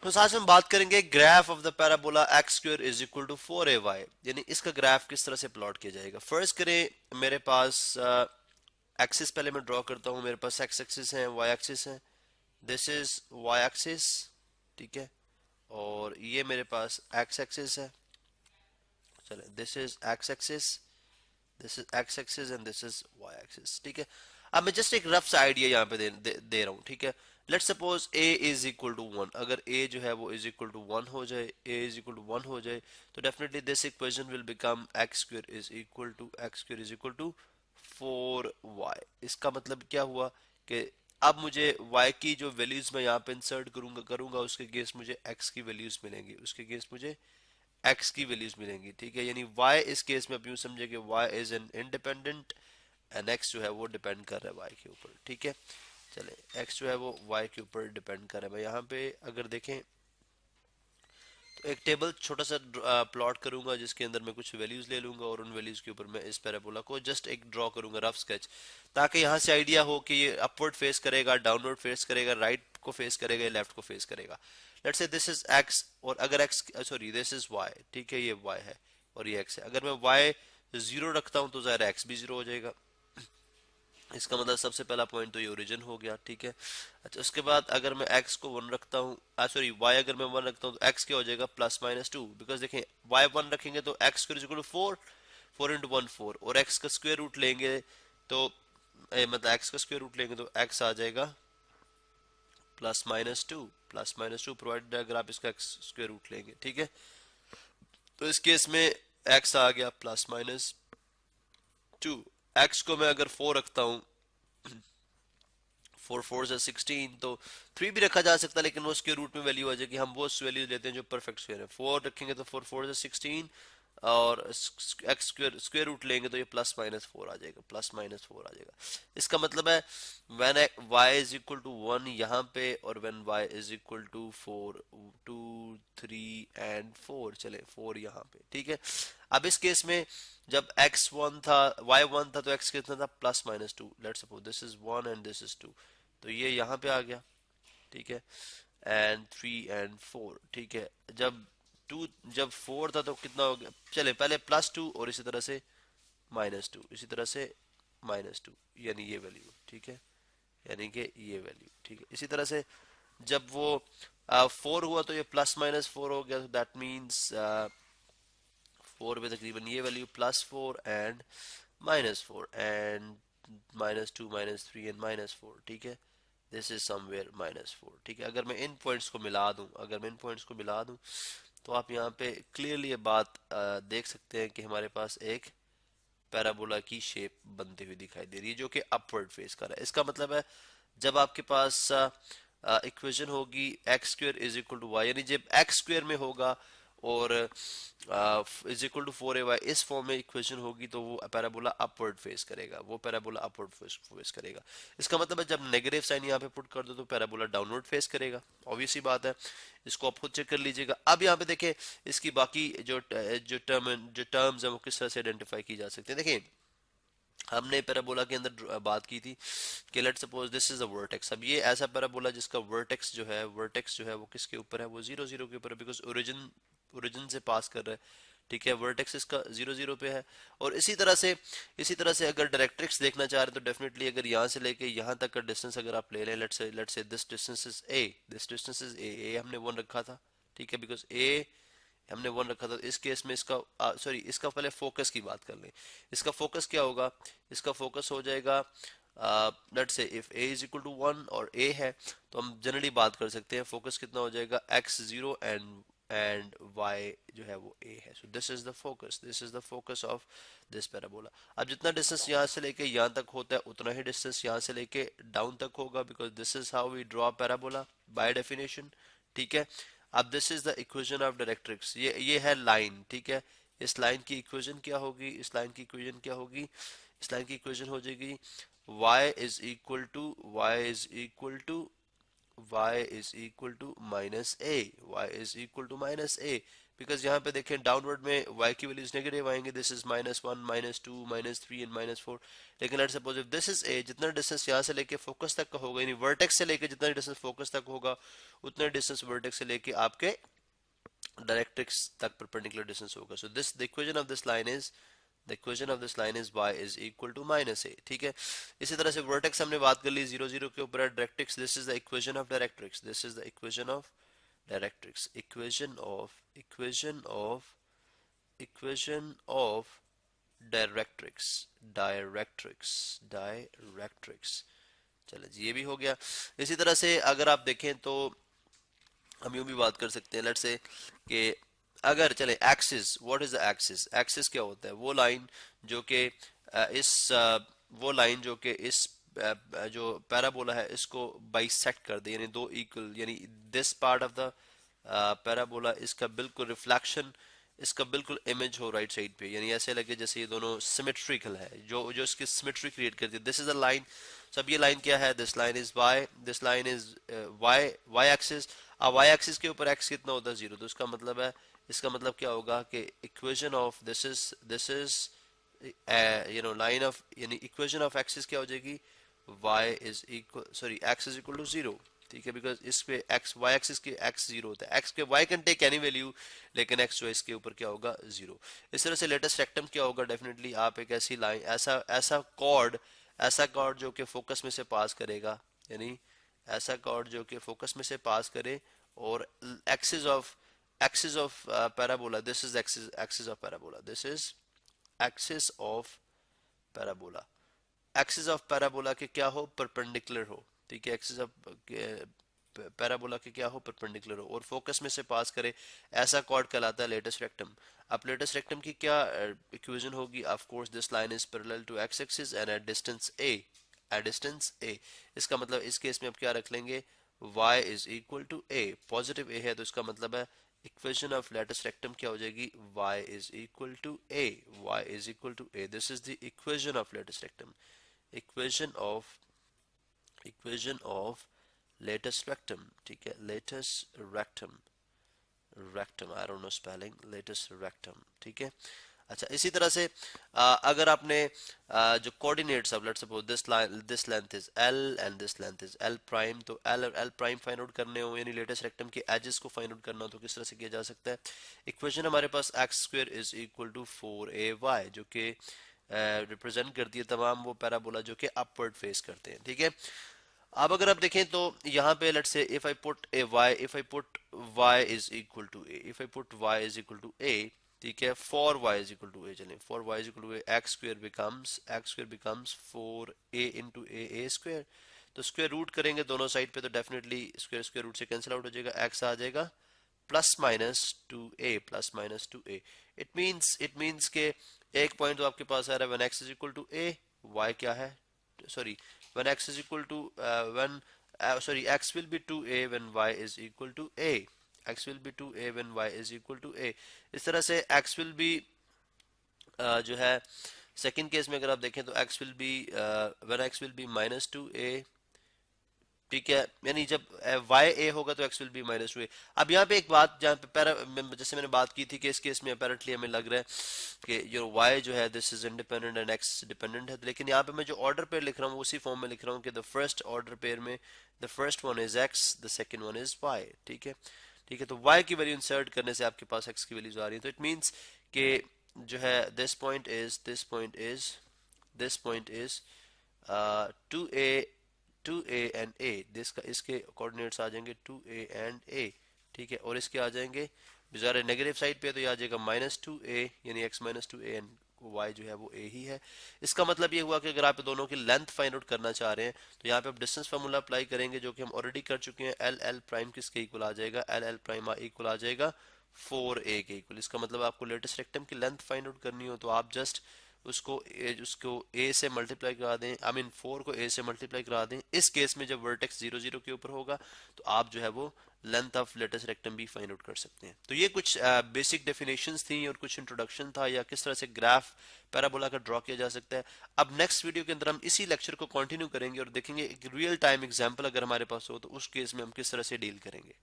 तो साथ में हम बात करेंगे graph of the parabola x square is equal to 4ay, यानी इसका ग्राफ किस तरह से प्लॉट किया जाएगा। फर्स्ट करें, मेरे पास एक्सिस पहले मैं ड्रॉ करता हूं। मेरे पास एक्स एक्सिस है, वाई एक्सिस है, दिस इज वाई एक्सिस, ठीक है। और ये मेरे पास एक्स एक्सिस है, चले this is x axis, this is x axis and this is y axis, ठीक है। अब मैं जस्ट एक रफ सा आइडिया यहाँ पे दे रहा हूँ, ठीक है। Let's suppose a is equal to 1, अगर a जो है वो इज इक्वल टू 1 हो जाए, a इज इक्वल टू 1 हो जाए, तो definitely this equation will become x square is equal to x square is equal to 4y। इसका मतलब क्या हुआ कि अब मुझे y की जो वैल्यूज मैं यहाँ पे इंसर्ट करूंगा करूंगा उसके अगेंस्ट मुझे x की वैल्यूज मिलेंगी, उसके अगेंस्ट मुझे x की वैल्यूज मिलेंगी, ठीक है। यानी y इस केस में आप यूं समझे कि y is an independent and x जो है वो डिपेंड कर रहा है y के ऊपर, ठीक है। चले x जो है वो y के ऊपर डिपेंड कर रहा है। मैं यहाँ पे अगर देखें तो एक टेबल छोटा सा प्लॉट करूंगा जिसके अंदर मैं कुछ वैल्यूज ले लूंगा और उन वैल्यूज के ऊपर मैं इस पैराबोला को जस्ट एक ड्रॉ करूंगा रफ स्केच, ताकि यहाँ से आइडिया हो कि ये अपवर्ड फेस करेगा, डाउनवर्ड फेस करेगा, राइट को फेस करेगा या लेफ्ट को फेस करेगा। Let's say this is x और अगर x sorry this is y, ठीक है, ये y है और ये x है। अगर मैं y जीरो रखता हूँ तो ज़ाहिर x भी जीरो हो जाएगा। इसका मतलब सबसे पहला पॉइंट तो ये ओरिजिन हो गया, ठीक है। अच्छा, उसके बाद अगर मैं x को 1 रखता हूँ, सॉरी y अगर मैं 1 रखता हूँ तो x क्या हो जाएगा, प्लस माइनस 2, बिकॉज देखें y 1 रखेंगे तो x square equal to 4, 4 into 1 4, और x का स्क्वायर रूट लेंगे तो मतलब x का स्क्वायर रूट लेंगे तो x आ जाएगा plus minus 2, plus minus 2 provided अगर आप इसका x स्क्वायर रूट लेंगे, ठीक है। तो इस केस में x आ गया प्लस माइनस 2। x को मैं अगर 4 रखता हूँ, 4 4 से 16, तो 3 भी रखा जा सकता है लेकिन वो उसके रूट में वैल्यू आ जाएगी। हम वो वैल्यू लेते हैं जो परफेक्ट स्क्वायर है। 4 रखेंगे तो 4 4 से 16 और एक्स स्क्वायर स्क्वायर रूट लेंगे तो ये प्लस माइनस 4 आ जाएगा, प्लस माइनस 4 आ जाएगा। इसका मतलब है when y is equal to 1 यहाँ पे और when y is equal to 4, 2 3 and 4, चले 4 यहाँ पे, ठीक है। अब इस केस में जब x1 था, y1 था, तो x कितना था, plus minus 2। Let's suppose this is 1 and this is 2, तो ये यहाँ पे आ गया, ठीक है। एंड 3 एंड 4, ठीक है। जब 4 था तो कितना हो गया, चले पहले प्लस 2 और इसी तरह से माइनस 2, इसी तरह से माइनस 2, यानी ये वैल्यू, ठीक है, यानी कि ये वैल्यू, ठीक है। इसी तरह से जब वो 4 हुआ तो ये प्लस माइनस 4 हो गया, तो दैट मीन्स 4 में तकरीबन ये value plus 4 and minus 4 and minus 2 minus 3 and minus 4, ठीक है। दिस इज समवेयर माइनस 4, ठीक है। अगर मैं इन पॉइंट्स को मिला दूं, अगर मैं इन पॉइंट्स को मिला दूं तो आप यहाँ पे क्लियरली ये बात देख सकते हैं कि हमारे पास एक पैराबोला की शेप बनती हुई दिखाई दे रही है जो कि अपवर्ड फेस कर रहा है। इसका मतलब है जब आपके पास इक्वेशन होगी x square is equal to y, यानी जब एक्स स्क्वायर में होगा और इज इक्वल टू 4ay इस फॉर्म में इक्वेशन होगी तो वो पैराबोला अपवर्ड फेस करेगा, वो पैराबोला अपवर्ड फेस करेगा। इसका मतलब है जब नेगेटिव साइन यहाँ पे पुट कर दो तो पैराबोला डाउनवर्ड फेस करेगा, ऑब्वियस ही बात है। इसको आप खुद चेक कर लीजिएगा। अब यहाँ पे देखें इसकी बाकी जो टर्म्स है वो किस तरह से आइडेंटिफाई की जा सकते हैं। देखिए हमने पैराबोला के अंदर बात की थी कि let's suppose this is a vertex. अब ये ऐसा पैराबोला जिसका वर्टेक्स जो है वो किसके ऊपर है, वो 0 0 के ऊपर है, बिकॉज ओरिजिन से पास कर रहा है, ठीक है। वर्टेक्स इसका 0 0 पे है। और इसी तरह से अगर डायरेक्ट्रिक्स देखना चाह रहे हैं तो डेफिनेटली अगर यहाँ से लेके यहाँ तक का डिस्टेंस अगर आप ले लें, let's say this distance is a, this distance is a हमने 1 रखा था, ठीक है, बिकॉज ए हमने 1 रखा था। इस केस में इसका सॉरी इसका पहले फोकस की बात कर लें। इसका फोकस क्या होगा, इसका फोकस हो जाएगा let's say if a is equal to 1 और a है तो हम जनरली बात कर सकते हैं फोकस कितना हो जाएगा x 0 एंड y जो है वो a है। So this is the focus, this is the focus of this parabola. अब जितना डिस्टेंस यहाँ से लेके यहाँ तक होता है उतना ही डिस्टेंस यहाँ से लेके डाउन तक होगा, because this is how we draw parabola by definition, ठीक है। अब this is the equation of directrix, ये है लाइन, ठीक है। इस लाइन की इक्वेशन क्या होगी, इस लाइन की इक्वेशन क्या होगी, इस लाइन की इक्वेशन हो जाएगी y is equal to y is equal to minus a, y is equal to minus a, because यहाँ पे देखें डाउनवर्ड में y की वैल्यूज नेगेटिव आएंगे, दिस इज -1 -2 -3 एंड -4, लेकिन let's suppose if this is a, जितना डिस्टेंस यहाँ से लेके फोकस तक का होगा, यानी वर्टेक्स से लेके जितना डिस्टेंस फोकस तक होगा उतना डिस्टेंस वर्टेक्स से लेके आपके डायरेक्ट्रिक्स तक परपेंडिकुलर डिस्टेंस होगा. So this the equation of this line is The equation of this line is y is equal to minus a. ठीक है. इसी तरह से vertex हमने बात कर ली 0 0 के ऊपर है, directrix, this is the equation of directrix, this is the equation of directrix, equation of directrix, चलो जी ये भी हो गया. इसी तरह से अगर आप देखें तो हम यूं भी बात कर सकते हैं, लेट्स से कि अगर चले axis, what is the axis, axis क्या होता है, वो लाइन जो कि इस जो पैराबोला है इसको बाइसेक्ट कर दे, यानी दो इक्वल, यानी this part of the parabola इसका बिल्कुल रिफ्लेक्शन, इसका बिल्कुल इमेज हो राइट साइड पे, यानी ऐसे लगे जैसे ये दोनों सिमेट्रिकल है, जो जो इसकी सिमेट्री क्रिएट करती है. This is a line. सब ये लाइन क्या है, this line is y, this line is y axis. अब वाई एक्सिस के ऊपर एक्स कितना होता है 0, तो इसका मतलब है, इसका मतलब क्या होगा कि equation of this is you know line of, यानी इक्वेशन ऑफ एक्सिस क्या हो जाएगी, y is equal, sorry x is equal to 0. ठीक है, बिकॉज इस पे x y एक्सिस के x 0 होता है, x के y can take any value, लेकिन x जो है इसके ऊपर क्या होगा 0. इस तरह से लेटेस्ट रेक्टम क्या होगा, डेफिनेटली आप एक ऐसी लाइन, ऐसा कॉर्ड जो कि फोकस में से पास करेगा, यानी ऐसा कॉर्ड जो कि फोकस में से पास करे, और axis of parabola, this is axis of parabola, this is axis of parabola, axis of parabola के क्या हो, परपेंडिकुलर हो. ठीक है, axis of पैराबोला के क्या हो, परपेंडिकुलर हो, और फोकस में से पास करे, ऐसा कॉर्ड कहलाता है लेटेस्ट रेक्टम. अब लेटेस्ट रेक्टम की क्या इक्वेशन होगी, of course this line is parallel to x axis and at distance a. इसका मतलब इस केस में आप क्या रख लेंगे, y is equal to a, positive a है तो इसका मतलब है इक्वेशन ऑफ लेटेस्ट रेक्टम क्या हो जाएगी, y is equal to a, this is the equation of latus rectum, equation of latus rectum. ठीक है, latus rectum, I don't know spelling, latus rectum. ठीक है. अच्छा, इसी तरह से अगर आपने जो coordinates of let's suppose this length is l and this length is l prime, तो l प्राइम फाइंड आउट करने हो, यानी लेटेस्ट रेक्टम के एजेस को फाइंड आउट करना हो, तो किस तरह से किया जा सकता है. इक्वेशन हमारे पास x square is equal to 4ay, जो कि रिप्रेजेंट करती है तमाम वो पैराबोला जो कि अपवर्ड फेस करते हैं. ठीक है. अब अगर आप देखें तो यहाँ पे let's say if I put y is equal to a, ठीक है, for y is equal to a, चलें for y is equal to a, x square becomes 4a into a स्क्वायर. तो स्क्वायर रूट करेंगे दोनों साइड पे, तो definitely square root से कैंसिल आउट हो जाएगा, x आ जाएगा plus minus 2a. It means के एक पॉइंट तो आपके पास आ रहा है when x is equal to a, y क्या है, sorry when x is equal to x will be 2a when y is equal to a, x will be 2a when y is equal to a. इस तरह से x will be जो है second case में अगर आप देखें तो x will be when x will be minus 2a. ठीक है, यानी जब y a होगा तो x will be minus 2a. अब यहाँ पे एक बात, जहाँ पे जैसे मैंने बात की थी कि इस केस में अपेरेंटली हमें लग रहा है कि जो y जो है this is independent and x dependent है, लेकिन यहाँ पे मैं जो ऑर्डर पेयर लिख रहा हूँ उसी फॉर्म में लिख रहा हूँ कि द फर्स्ट ऑर्डर पेयर में the first one is x, the second one is y. ठीक है, तो y की वैल्यू इंसर्ट करने से आपके पास x की वैल्यूज आ रही है, तो इट मीन्स कि जो है this point is 2a and a, इसके कोऑर्डिनेट्स आ जाएंगे 2a एंड a. ठीक है, और इसके आ जाएंगे बेचारे नेगेटिव साइड पे, तो ये आ जाएगा -2a, यानी x -2a एंड y जो है वो a ही है. इसका मतलब ये हुआ कि अगर आप दोनों की लेंथ फाइंड आउट करना चाह रहे हैं तो यहाँ पे आप डिस्टेंस फार्मूला अप्लाई करेंगे, जो कि हम ऑलरेडी कर चुके हैं. l प्राइम किसके इक्वल आ जाएगा, l प्राइम इक्वल आ जाएगा 4a के इक्वल. इसका मतलब आपको लेटेस्ट रेक्टम की लेंथ फाइंड आउट करनी हो तो आप जस्ट उसको ए से मल्टीप्लाई करा दें, आई मीन 4 को ए से मल्टीप्लाई करा दें। इस केस में जब वर्टेक्स 0 0 के ऊपर होगा तो आप जो है वो लेंथ ऑफ लेटेस्ट रेक्टम भी फाइंड आउट कर सकते हैं। तो ये कुछ बेसिक डेफिनेशंस थी और कुछ इंट्रोडक्शन था, या किस तरह से ग्राफ पैराबोला का ड्रॉ किया जा सकता है। अब नेक्स्ट वीडियो के अंदर हम इसी लेक्चर को कंटिन्यू करेंगे और देखेंगे एक रियल टाइम एग्जांपल अगर हमारे पास हो तो उस केस में हम किस तरह से डील करेंगे।